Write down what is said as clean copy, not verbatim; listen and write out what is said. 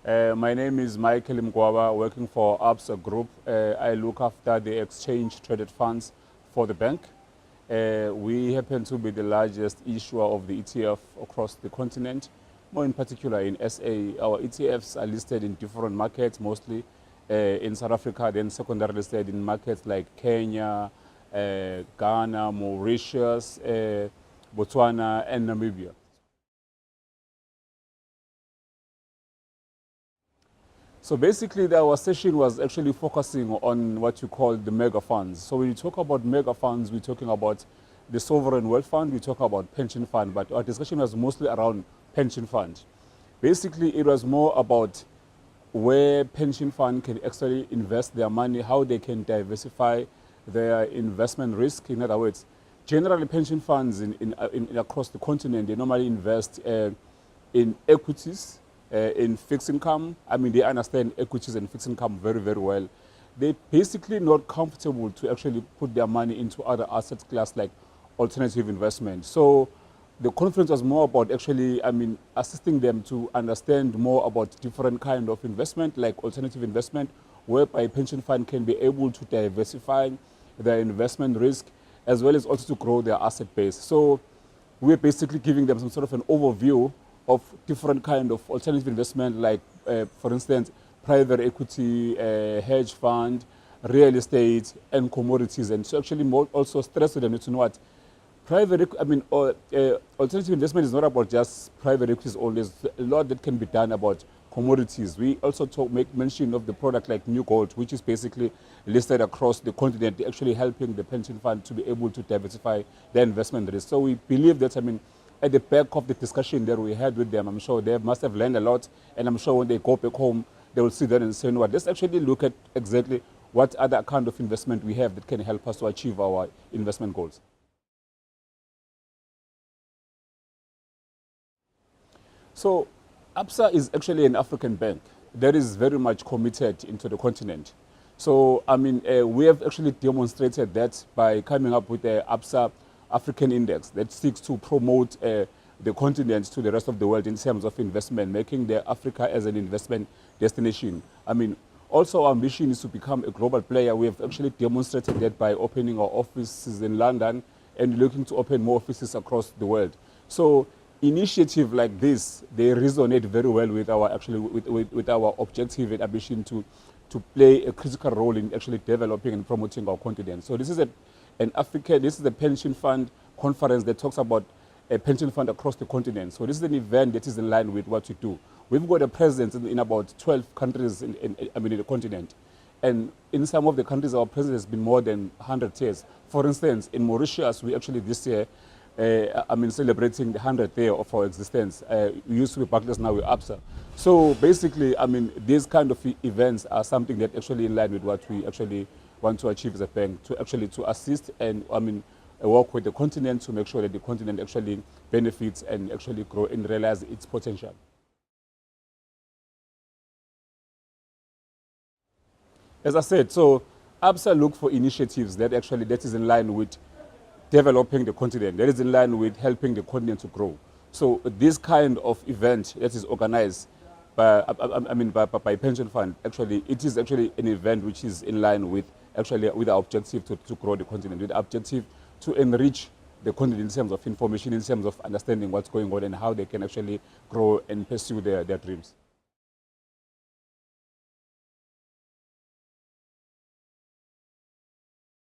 My name is Michael Mgwaba, working for Absa Group. I look after the exchange traded funds for the bank. We happen to be the largest issuer of the ETF across the continent, more in particular in SA. Our ETFs are listed in different markets, mostly in South Africa, then secondary listed in markets like Kenya, Ghana, Mauritius, Botswana, and Namibia. So basically, our session was actually focusing on what you call the mega funds. So when you talk about mega funds, we're talking about the sovereign wealth fund, we talk about pension fund, but our discussion was mostly around pension fund. Basically, it was more about where pension fund can actually invest their money, how they can diversify their investment risk. In other words, generally pension funds across the continent, they normally invest in equities, in fixed income. I mean, they understand equities and fixed income very, very well. They're basically not comfortable to actually put their money into other asset class like alternative investment. So the conference was more about actually, assisting them to understand more about different kind of investment, like alternative investment, whereby pension fund can be able to diversify their investment risk, as well as also to grow their asset base. So we're basically giving them some sort of an overview of different kind of alternative investment, like, for instance, private equity, hedge fund, real estate, and commodities. And so actually also stress to them to know what alternative investment is not about just private equities only. There's a lot that can be done about commodities. We also make mention of the product like New Gold, which is basically listed across the continent, actually helping the pension fund to be able to diversify their investment risk. So we believe that, at the back of the discussion that we had with them, I'm sure they must have learned a lot, and I'm sure when they go back home, they will see that and say, let's actually look at exactly what other kind of investment we have that can help us to achieve our investment goals. So Absa is actually an African bank that is very much committed into the continent. So, we have actually demonstrated that by coming up with the Absa African Index that seeks to promote the continent to the rest of the world in terms of investment, making the Africa as an investment destination. Also our ambition is to become a global player. We have actually demonstrated that by opening our offices in London and looking to open more offices across the world. So initiative like this, they resonate very well with our with our objective and ambition to play a critical role in actually developing and promoting our continent. So this is this is a pension fund conference that talks about a pension fund across the continent. So this is an event that is in line with what we do. We've got a presence in about 12 countries in the continent. And in some of the countries, our presence has been more than 100 years. For instance, in Mauritius, we actually this year, celebrating the 100th year of our existence. We used to be Barclays, now we're Absa. So basically, these kind of events are something that actually in line with what we actually want to achieve as a bank, to assist and work with the continent to make sure that the continent actually benefits and actually grow and realize its potential. As I said, so Absa look for initiatives that is in line with developing the continent, that is in line with helping the continent to grow. So this kind of event that is organized by pension fund, it is actually an event which is in line with our objective to grow the continent, with the objective to enrich the continent in terms of information, in terms of understanding what's going on and how they can actually grow and pursue their dreams.